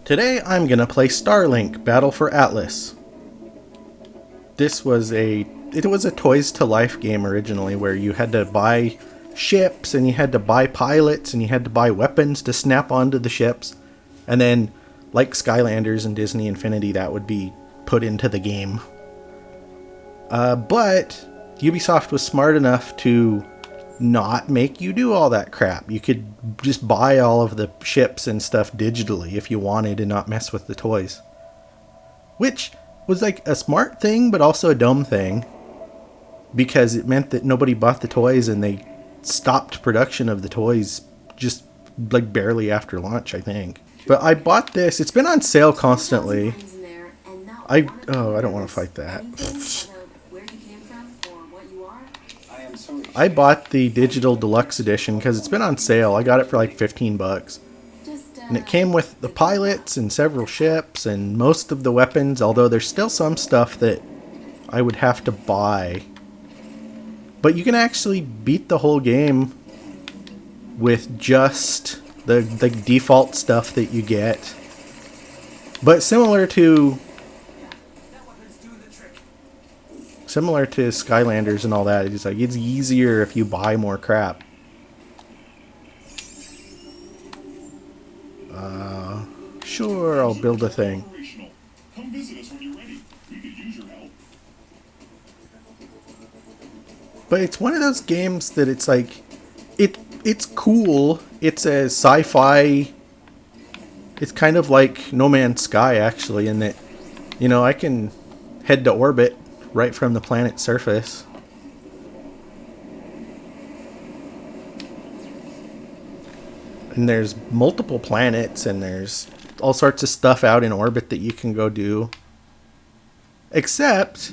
Today I'm gonna play Starlink Battle for Atlas. This was a Toys to Life game originally where you had to buy ships and you had to buy pilots and you had to buy weapons to snap onto the ships, and then like Skylanders and Disney Infinity, that would be put into the game. But Ubisoft was smart enough to not make you do all that crap. You could just buy all of the ships and stuff digitally if you wanted and not mess with the toys. Which was like a smart thing, but also a dumb thing, because it meant that nobody bought the toys and they stopped production of the toys just like barely after launch, I think. But I bought this. It's been on sale constantly. I don't want to fight that. I bought the digital deluxe edition because it's been on sale. I got it for like 15 bucks. And it came with the pilots and several ships and most of the weapons, although there's still some stuff that I would have to buy. But you can actually beat the whole game with just the default stuff that you get. But similar to Skylanders and all that, it's like it's easier if you buy more crap. Sure, I'll build a thing. Come visit us when you're ready. We could use your help. But it's one of those games that it's like it's cool. It's a sci-fi. It's kind of like No Man's Sky, actually, in that, you know, I can head to orbit right from the planet's surface. And there's multiple planets and there's all sorts of stuff out in orbit that you can go do. Except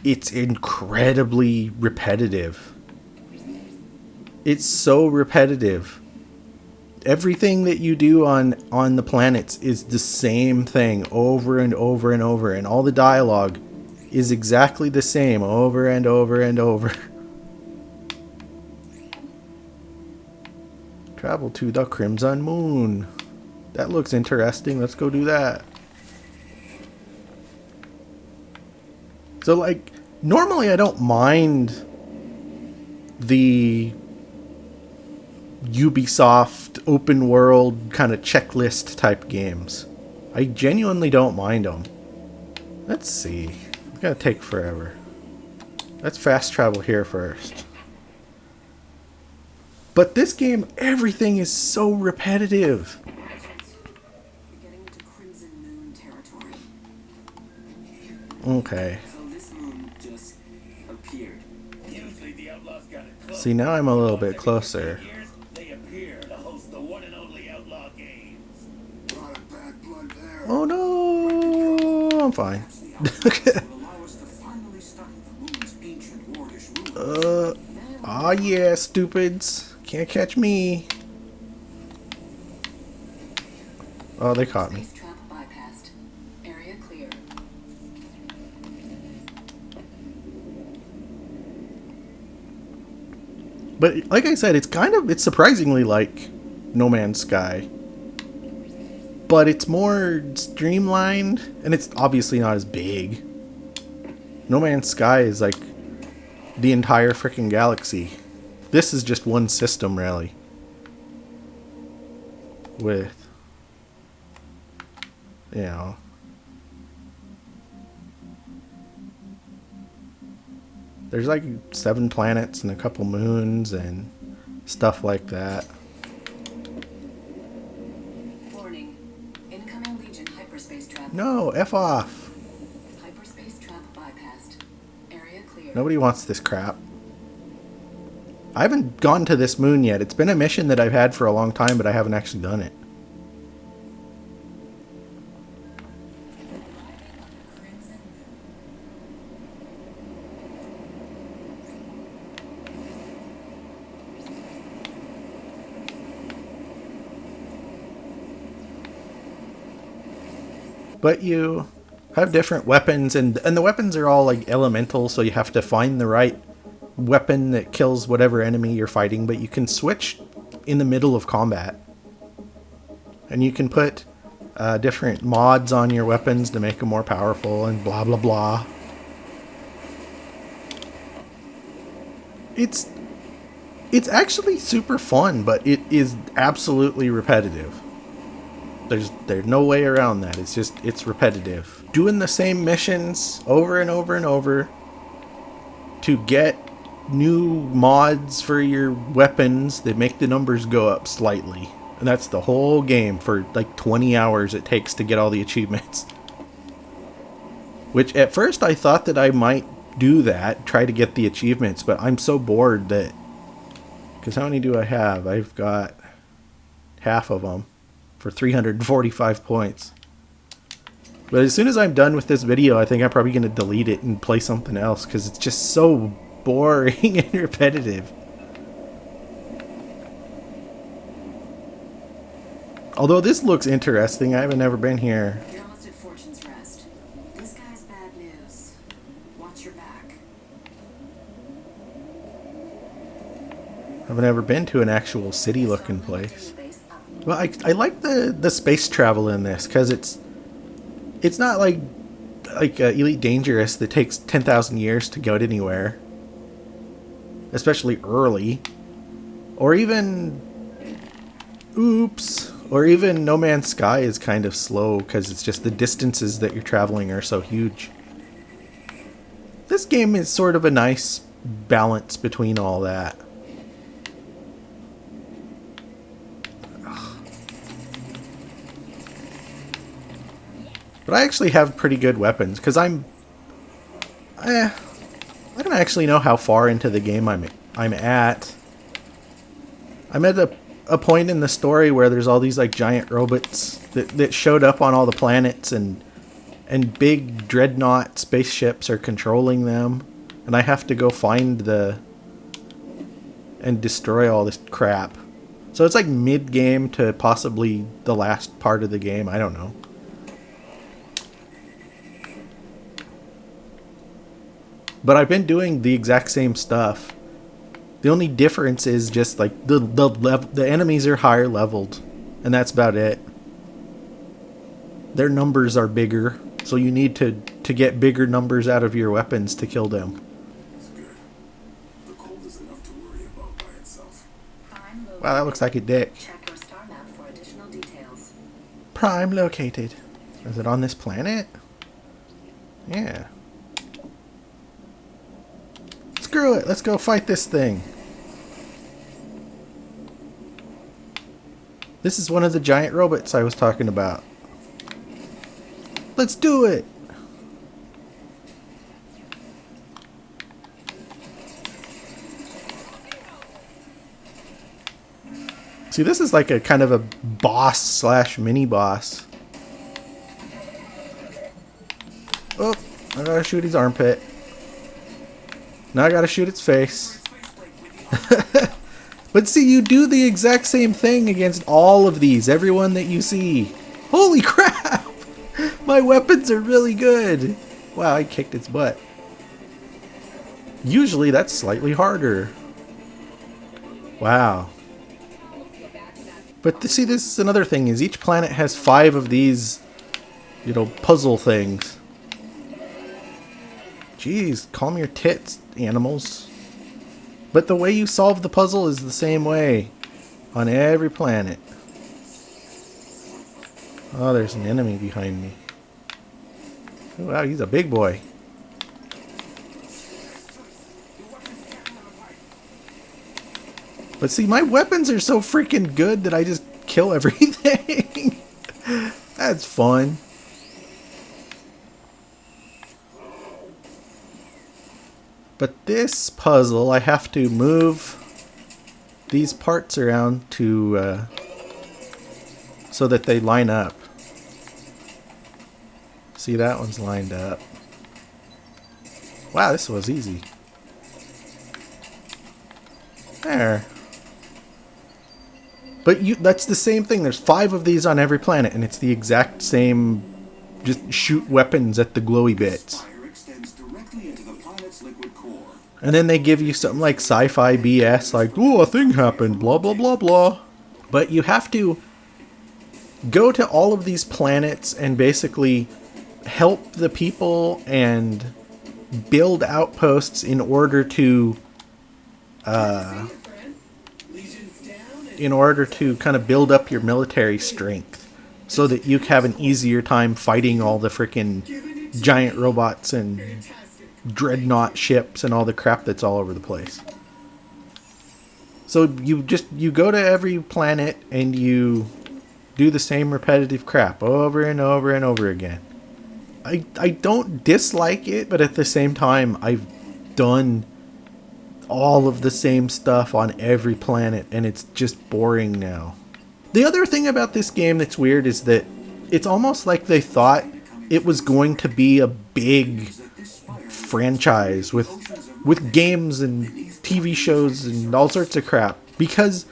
it's incredibly repetitive. It's so repetitive. Everything that you do on the planets is the same thing over and over and over, and all the dialogue is exactly the same over and over and over. Travel to the Crimson Moon. That looks interesting. Let's go do that. So, like, normally I don't mind the Ubisoft open world kind of checklist type games. I genuinely don't mind them. Let's see. It's gonna take forever. Let's fast travel here first. But this game, everything is so repetitive. Okay. See, now I'm a little bit closer. Oh no! I'm fine. Yeah, stupids. Can't catch me. Oh, they caught me. But like I said, it's surprisingly like No Man's Sky. But it's more streamlined, and it's obviously not as big. No Man's Sky is like the entire freaking galaxy. This is just one system, really. With, you know, there's like 7 planets and a couple moons and stuff like that. Warning. Incoming Legion hyperspace trap. No, F off. Hyperspace trap bypassed. Area clear. Nobody wants this crap. I haven't gone to this moon yet. It's been a mission that I've had for a long time, but I haven't actually done it. But you have different weapons, and the weapons are all like elemental, so you have to find the right weapon that kills whatever enemy you're fighting, but you can switch in the middle of combat. And you can put different mods on your weapons to make them more powerful and blah blah blah. It's actually super fun, but it is absolutely repetitive. There's no way around that. It's repetitive. Doing the same missions over and over and over to get new mods for your weapons that make the numbers go up slightly. And that's the whole game for like 20 hours it takes to get all the achievements. Which at first I thought that I might do that, try to get the achievements, but I'm so bored that... Because how many do I have? I've got half of them for 345 points. But as soon as I'm done with this video, I think I'm probably going to delete it and play something else because it's just so boring and repetitive. Although this looks interesting, I haven't ever been here. You're almost at Fortune's Rest. This guy's bad news. Watch your back. I've never been to an actual city-looking place. Well, I like the space travel in this because it's not like Elite Dangerous that takes 10,000 years to go anywhere, especially early, or even No Man's Sky is kind of slow because it's just the distances that you're traveling are so huge. This game is sort of a nice balance between all that. But I actually have pretty good weapons because I don't actually know how far into the game I'm at. I'm at a point in the story where there's all these like giant robots that showed up on all the planets and big dreadnought spaceships are controlling them, and I have to go find and destroy all this crap. So it's like mid-game to possibly the last part of the game. I don't know. But I've been doing the exact same stuff. The only difference is just like the enemies are higher leveled, and that's about it. Their numbers are bigger, so you need to get bigger numbers out of your weapons to kill them. It's good. The cold is enough to worry about by itself. Wow, that looks like a dick. Check your star map for additional details. Prime located. Is it on this planet? Yeah. Screw it, let's go fight this thing. This is one of the giant robots I was talking about. Let's do it! See, this is like a kind of a boss slash mini boss. Oh, I gotta shoot his armpit. Now I gotta shoot its face. But see, you do the exact same thing against all of these. Everyone that you see. Holy crap! My weapons are really good. Wow, I kicked its butt. Usually that's slightly harder. Wow. But see, this is another thing, is each planet has 5 of these, puzzle things. Jeez, calm your tits, animals. But the way you solve the puzzle is the same way on every planet. Oh, there's an enemy behind me. Oh, wow, he's a big boy. But see, my weapons are so freaking good that I just kill everything. That's fun. But this puzzle, I have to move these parts around to so that they line up. See, that one's lined up. Wow, this was easy. There. But that's the same thing. There's 5 of these on every planet, and it's the exact same. Just shoot weapons at the glowy bits. Fire extends directly into the planet's liquid core. And then they give you something like sci-fi BS, like, oh, a thing happened, blah, blah, blah, blah. But you have to go to all of these planets and basically help the people and build outposts in order to kind of build up your military strength so that you have an easier time fighting all the freaking giant robots and dreadnought ships and all the crap that's all over the place. So you go to every planet and you do the same repetitive crap over and over and over again. I don't dislike it, but at the same time, I've done all of the same stuff on every planet, and it's just boring now. The other thing about this game that's weird is that it's almost like they thought it was going to be a big franchise with games and TV shows and all sorts of crap, because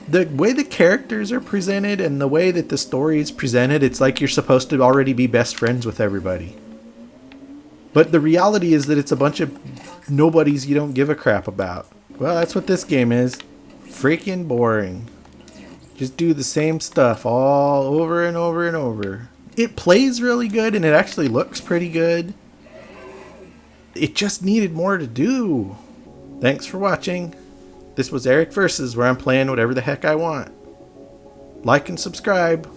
the way the characters are presented and the way that the story is presented, it's like you're supposed to already be best friends with everybody. But the reality is that it's a bunch of nobodies you don't give a crap about. Well, that's what this game is. Freaking boring. Just do the same stuff all over and over and over. It plays really good and it actually looks pretty good. It just needed more to do. Thanks for watching. This was Eric Versus, where I'm playing whatever the heck I want. Like and subscribe.